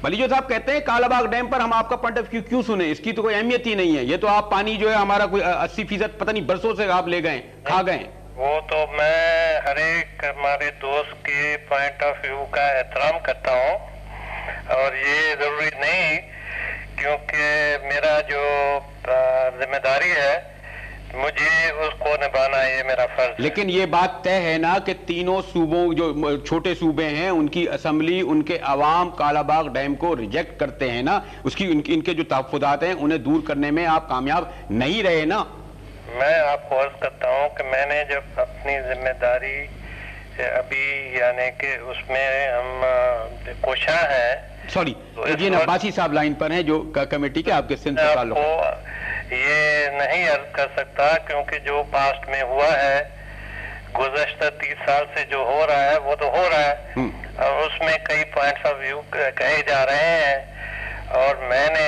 वली साहब कहते हैं कालाबाग डैम पर हम आपका पॉइंट ऑफ व्यू क्यों सुने, इसकी तो कोई अहमियत ही नहीं है, ये तो आप पानी जो है हमारा कोई 80% पता नहीं बरसों से आप ले गए खा गए। वो तो मैं हर एक हमारे दोस्त के पॉइंट ऑफ व्यू का एहतराम करता हूँ और ये जरूरी नहीं क्योंकि मेरा जो जिम्मेदारी है मुझे उसको निभाना ये मेरा फर्ज है। लेकिन ये बात तय है ना कि तीनों सूबों जो छोटे सूबे हैं उनकी असेंबली उनके अवाम कालाबाग डैम को रिजेक्ट करते हैं ना, उसकी इनके जो तहफ्फुज़ात हैं उन्हें दूर करने में आप कामयाब नहीं रहे ना। मैं आपको अर्ज करता हूँ कि मैंने जब अपनी जिम्मेदारी अभी यानी कि उसमें हम कोशा है। सॉरी जी अब्बासी साहब लाइन पर हैं जो कमेटी के आपके सिंध से ताल्लुक है। ये नहीं अर्ज कर सकता क्योंकि जो पास्ट में हुआ है गुज़श्ता 30 साल से जो हो रहा है वो तो हो रहा है और उसमें कई पॉइंट्स ऑफ व्यू कहे जा रहे हैं और मैंने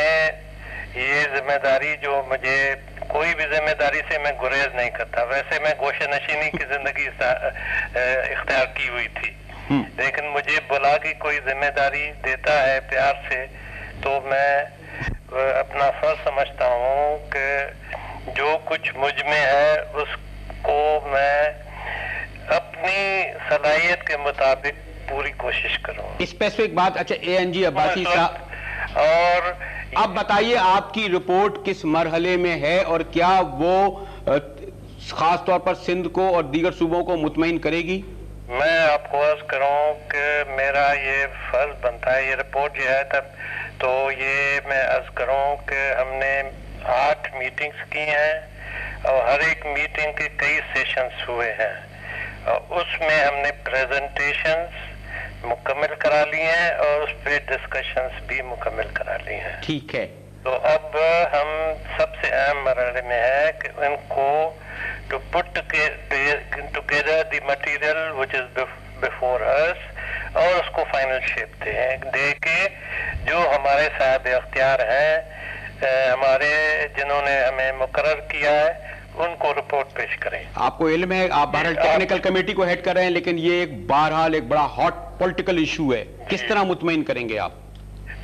ये जिम्मेदारी जो मुझे कोई भी जिम्मेदारी से मैं गुरेज नहीं करता। वैसे मैं गोशे नशीनी की जिंदगी इख्तियार की हुई थी लेकिन मुझे बुला के कोई जिम्मेदारी देता है प्यार से तो मैं अपना फर्ज समझता हूँ कि जो कुछ मुझ में है उसको मैं अपनी सलाहियत के मुताबिक पूरी कोशिश करूँ। स्पेसिफिक बात अच्छा ANG अब्बासी साहब और अब बताइए आपकी रिपोर्ट किस मरहले में है और क्या वो खास तौर पर सिंध को और दीगर सूबों को मुतमईन करेगी? मैं आपको अर्ज करूँ कि मेरा ये फर्ज बनता है ये रिपोर्ट जो है तब तो ये मैं अर्ज करूँ कि हमने 8 मीटिंग्स की हैं और हर एक मीटिंग के कई सेशंस हुए हैं और उसमें हमने प्रेजेंटेशंस मुकम्मल करा ली हैं और उस पर डिस्कशंस भी मुकम्मल करा ली हैं। ठीक है तो अब हम सबसे अहम मरहले में है कि इनको to put together the material which is before us और उसको फाइनल शेप दे के जो हमारे साहब अख्तियार हैं हमारे जिन्होंने हमें मुकर्रर किया है उनको रिपोर्ट पेश करें। आपको इल्म है आप बहरहाल टेक्निकल कमेटी को हेड कर रहे हैं लेकिन ये एक बहरहाल एक बड़ा हॉट पॉलिटिकल इशू है, किस तरह मुतमईन करेंगे आप?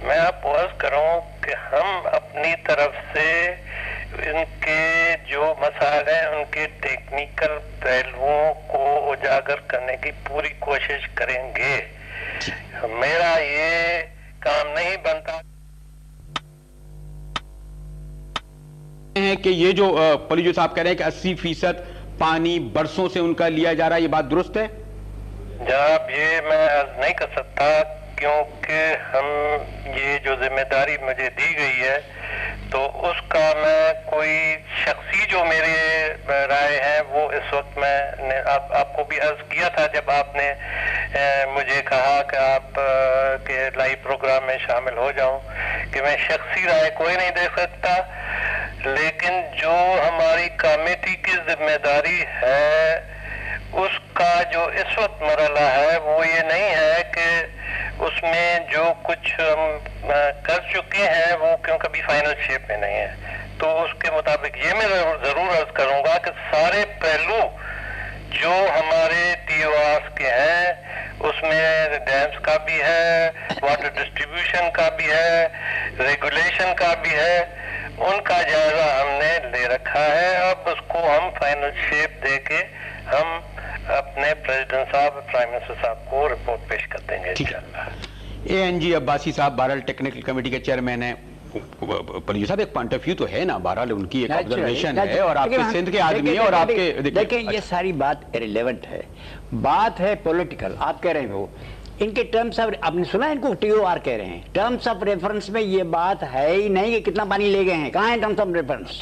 मैं आपको अर्ज करूं कि हम अपनी तरफ से इनके जो मसाइल हैं उनके टेक्निकल पहलुओं को उजागर करने की पूरी कोशिश करेंगे। मेरा ये काम नहीं बनता है कि ये जो पलीजो साहब कह रहे हैं कि 80% पानी बरसों से उनका लिया जा रहा है, ये बात दुरुस्त है? जनाब ये मैं अर्ज नहीं कर सकता क्योंकि हम ये जो जिम्मेदारी मुझे दी गई है तो उसका मैं कोई शख्सी जो मेरे राय है वो इस वक्त मैंने आपको भी अर्ज किया था जब आपने मुझे कहा कि आप के लाइव प्रोग्राम में शामिल हो जाऊं कि मैं शख्सी राय कोई नहीं दे सकता लेकिन जो हमारी कमेटी की जिम्मेदारी है उसका जो इस वक्त मरहला है वो ये नहीं है कि उसमें जो कुछ हम कर चुके हैं वो क्यों कभी फाइनल शेप में नहीं है तो उसके मुताबिक ये मैं जरूर अर्ज करूंगा कि सारे पहलू जो हमारे TORs के हैं उसमें डैम्स का भी है, वाटर डिस्ट्रीब्यूशन का भी है, रेगुलेशन का भी है, उनका जायजा हमने ले रखा है। अब उसको हम फाइनल शेप देके हम अपने प्रेसिडेंट साहब प्राइम मिनिस्टर साहब को रिपोर्ट पेश कर देंगे इंशाअल्लाह। ANG अब्बासी साहब बहरहाल टेक्निकल कमेटी के चेयरमैन है, पलीजो साहब एक पॉइंट ऑफ व्यू तो है ना, बहरहाल उनकी एक ऑब्जर्वेशन है और आपके सिंध के आदमी है और आपके देखिए ये सारी बात इररिलेवेंट है, बात है पॉलिटिकल। आप कह रहे हैं वो इनके टर्म्स ऑफ, आपने सुना इनको TOR कह रहे हैं, टर्म्स ऑफ रेफरेंस में ये बात है ही नहीं कि कितना पानी ले गए हैं। कहाँ है टर्म्स ऑफ रेफरेंस?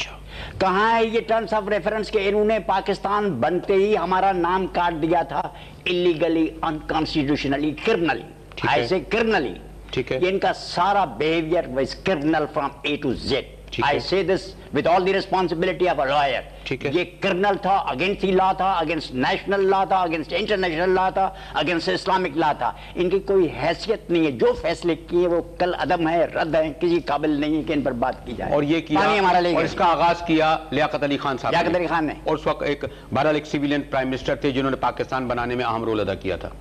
कहाँ है ये टर्म्स ऑफ रेफरेंस के इन्होंने पाकिस्तान बनते ही हमारा नाम काट दिया था इलीगली, अनकॉन्स्टिट्यूशनली, क्रिमिनली, ऐसे क्रिमिनली। ठीक है, इनका सारा behaviour was criminal from A to Z। I say this with all the responsibility of a lawyer। ये क्रिमिनल था, अगेंस्ट लॉ था, अगेंस्ट नेशनल लॉ था, अगेंस्ट इंटरनेशनल लॉ था, अगेंस्ट इस्लामिक लॉ था। इनकी कोई हैसियत नहीं है, जो फैसले किए वो कल अदम है, रद्द है, किसी काबिल नहीं है कि इन पर बात की जाए। और ये किया हमारा और इसका आगाज किया लियाकत अली खान साहब, लियाकत अली खान ने, और उस वक्त एक बहरहाल एक सिविलियन प्राइम मिनिस्टर थे जिन्होंने पाकिस्तान बनाने में अहम रोल अदा किया था।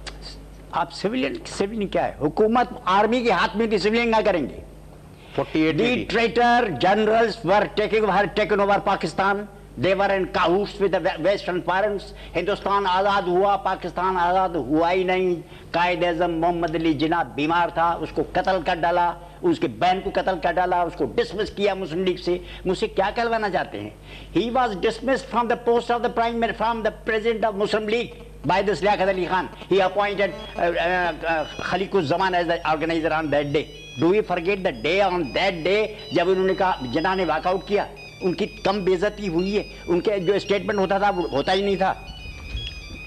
آپ सिविलियन क्या है, हुकूमत आर्मी के हाथ में थी, सिविलियन क्या करेंगे? 48 The traitor generals were taken over Pakistan. They were in cahoots with the western parents. Hindustan आज़ाद हुआ, पाकिस्तान आज़ाद हुआ ही नहीं। कायद आज़म मोहम्मद अली जिन्ना बीमार था, उसको कत्ल कर डाला, उसके बहन को कत्ल कर डाला, उसको डिसमिस किया मुस्लिम लीग से। मुझसे क्या कहलवाना चाहते हैं? He was dismissed from the post of the from the president of Muslim League by this Liaquat Ali Khan. He appointed Khaliquz Zaman as the organizer on that day. Do we forget the day on that day जब उन्होंने कहा, जिन्ना ने walkout किया, उनकी कम बेइज्जती हुई है, उनके जो स्टेटमेंट होता था वो होता ही नहीं था।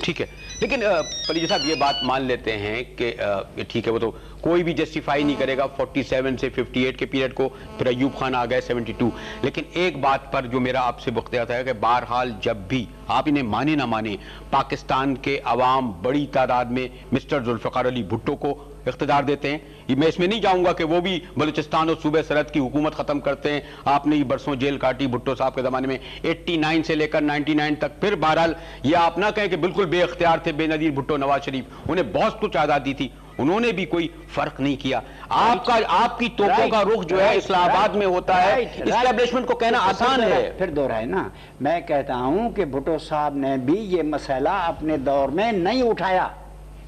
ठीक है, लेकिन पलीजा साहब ये बात मान लेते हैं कि ठीक है, वो तो कोई भी जस्टिफाई नहीं करेगा 47 से 58 के पीरियड को, फिर अयूब खान आ गए 72। लेकिन एक बात पर जो मेरा आपसे वक्त आता है कि बहरहाल जब भी आप इन्हें माने ना माने, पाकिस्तान के अवाम बड़ी तादाद में मिस्टर जुल्फ़िकार अली भुट्टो को इख्तिदार देते हैं। मैं इसमें नहीं जाऊंगा कि वो भी बलूचिस्तान और सूबे सरहद की हुकूमत खत्म करते हैं। आपने ये बरसों जेल काटी भुट्टो साहब के जमाने में, 89 से लेकर 99 तक। फिर बहरहाल ये आप ना कहें कि बिल्कुल बेइख्तियार थे बेनजीर भुट्टो नवाज शरीफ, उन्हें बहुत कुछ आज़ादी थी, उन्होंने भी कोई फर्क नहीं किया। आपकी तोपों का रुख जो है इस्लामाबाद में होता है, इस्टेब्लिशमेंट को कहना आसान है। फिर दोहराए ना, मैं कहता हूं कि भुट्टो साहब ने भी ये मसला अपने दौर में नहीं उठाया,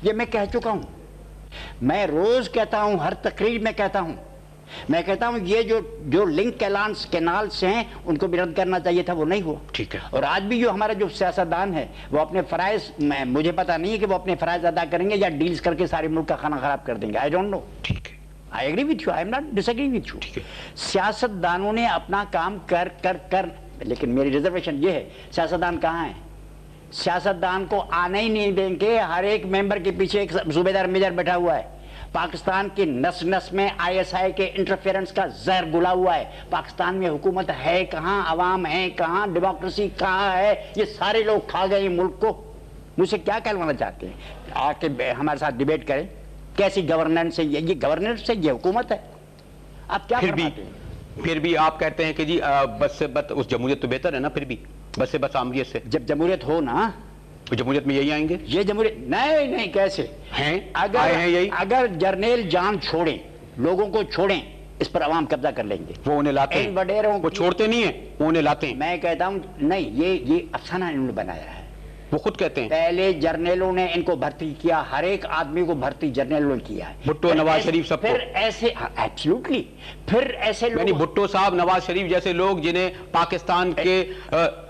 ये मैं कह चुका हूं। मैं रोज कहता हूं, हर तकरीर में कहता हूं, मैं कहता हूं ये जो लिंक कैनाल्स हैं उनको भी रद्द करना चाहिए था, वो नहीं हुआ। ठीक है। और आज भी जो हमारा जो सियासतदान है वो अपने फराइज, मुझे पता नहीं है कि वो अपने फराइज अदा करेंगे या डील्स करके सारे मुल्क का खाना खराब कर देंगे। I don't know. ठीक है, I agree with you, I am not disagree with you. ठीक है। सियासतदानों ने अपना काम कर लेकिन मेरी रिजर्वेशन ये है, सियासतदान कहाँ है? सियासतदान को आने ही नहीं देंगे। हर एक मेंबर के पीछे एक सूबेदार मेजर बैठा हुआ है। पाकिस्तान की नस नस में आईएसआई के इंटरफेरेंस का जहर घुला हुआ है। पाकिस्तान में हुकूमत है कहाँ, अवाम है कहाँ, डेमोक्रेसी कहाँ है? ये सारे लोग खा गए मुल्क को। मुझसे क्या कहलवाना चाहते हैं? आके हमारे साथ डिबेट करें, कैसी गवर्नेंस है ये गवर्नेंस है, ये हुकूमत है। आप क्या फिर भी आप कहते हैं कि जी बस से बस उस जमहूरियत तो बेहतर है ना, फिर भी बस से बस आमरीत से। जब जमहूरियत हो ना, तो जमहूरियत में यही आएंगे। ये जमहूरियत नहीं कैसे हैं? अगर जर्नेल जान छोड़ें, लोगों को छोड़ें, इस पर अवाम कब्जा कर लेंगे। वो उन्हें लाते हैं, वडेरों वो छोड़ते नहीं है, वो उन्हें लाते हैं। मैं कहता हूं नहीं, ये अफसाना इन्होंने बनाया है। वो खुद कहते हैं पहले जर्नेलों ने इनको भर्ती किया, हर एक आदमी को भर्ती जर्नेलों ने किया है। भुट्टो, नवाज शरीफ, सबको। फिर ऐसे एब्सोल्युटली, फिर ऐसे लोग, यानी भुट्टो साहब, नवाज शरीफ जैसे लोग जिन्हें पाकिस्तान के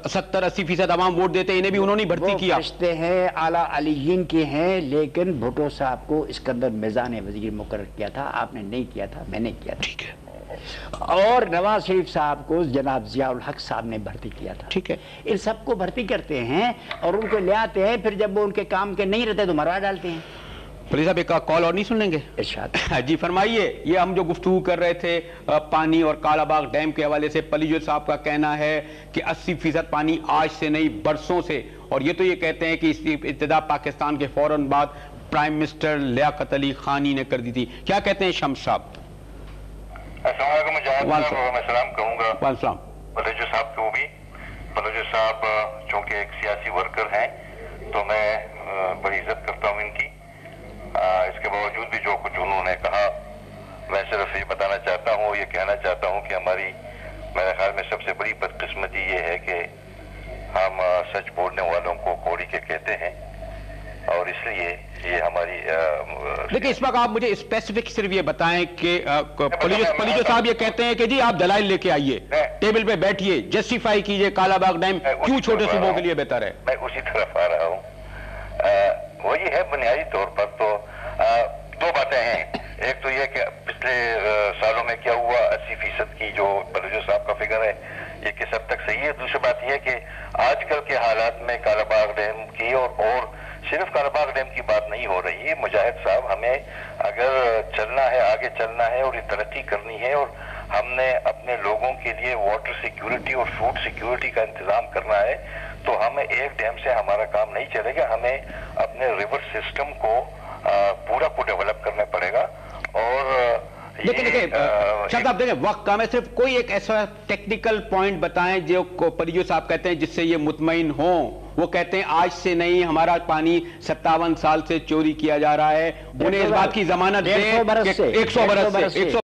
70-80% अवाम वोट देते हैं, इन्हें भी उन्होंने भर्ती किया। रिश्ते हैं आला अलीयीन के हैं, लेकिन भुट्टो साहब को इसके अंदर मिजान वजीर मुकर्रर किया था, आपने नहीं किया था, मैंने किया था। ठीक है। और नवाज शरीफ साहब को जनाब जियाउल हक साहब ने भर्ती किया था। ठीक है। इन सबको भर्ती करते हैं और उनको ले आते हैं, फिर जब वो उनके काम के नहीं रहते तो मरवा डालते हैं। पुलिस साहब एक कॉल और नहीं सुन लेंगे? इरशाद। जी फरमाइए। ये हम जो गुफ्तगू कर रहे थे पानी और कालाबाग डैम के हवाले से, पलीजो साहब का कहना है कि 80% पानी आज से नहीं बरसों से, और ये तो ये कहते हैं कि इसकी इब्तिदा पाकिस्तान के फौरन बाद प्राइम मिनिस्टर लियाकत अली खानी ने कर दी थी। क्या कहते हैं शम्स साहब? मैं सलाम कहूँगा बलूचो साहब को भी। बलूचो साहब चूँकि एक सियासी वर्कर हैं तो मैं बड़ी इज्जत करता हूँ इनकी। इसके बावजूद भी जो कुछ उन्होंने कहा, मैं सिर्फ ये बताना चाहता हूँ, ये कहना चाहता हूँ कि हमारी, मेरे ख्याल में सबसे बड़ी बदकिस्मती ये है कि हम सच बोलने वालों को कौड़ी के कहते हैं, और इसलिए ये हमारी देखिए इस वक्त आप मुझे स्पेसिफिक सिर्फ ये बताएं कि पलीजो साहब ये कहते हैं कि जी आप दलाइल लेके आइए, टेबल पे बैठिए, जस्टिफाई कीजिए कालाबाग डैम क्यों छोटे सूबों के लिए बेहतर है। मैं उसी तरफ आ रहा हूँ। वही है बुनियादी तौर पर तो दो बातें हैं। एक तो ये कि पिछले सालों में क्या हुआ, 80% की जो बलूचो साहब का फिगर है ये किस हद तक सही है। दूसरी बात यह कि आजकल के हालात में कालाबाग डैम की और सिर्फ कालाबाग डैम की बात नहीं हो रही है। मुजाहिद साहब, हमें अगर चलना है, आगे चलना है और ये तरक्की करनी है, और हमने अपने लोगों के लिए वाटर सिक्योरिटी और फूड सिक्योरिटी का इंतजाम करना है, तो हमें एक डैम से हमारा काम नहीं चलेगा। हमें अपने रिवर सिस्टम को पूरा को डेवलप करना पड़ेगा। और देखिए शाहब देखें वक्त का, मैं सिर्फ कोई एक ऐसा टेक्निकल पॉइंट बताएं जो पलीजो साहब कहते हैं जिससे ये मुतमईन हो وہ کہتے ہیں آج سے نہیں، ہمارا پانی 57 سال سے چوری کیا جا رہا ہے، انہیں اس بات کی ضمانت دیں کہ 100 برس سے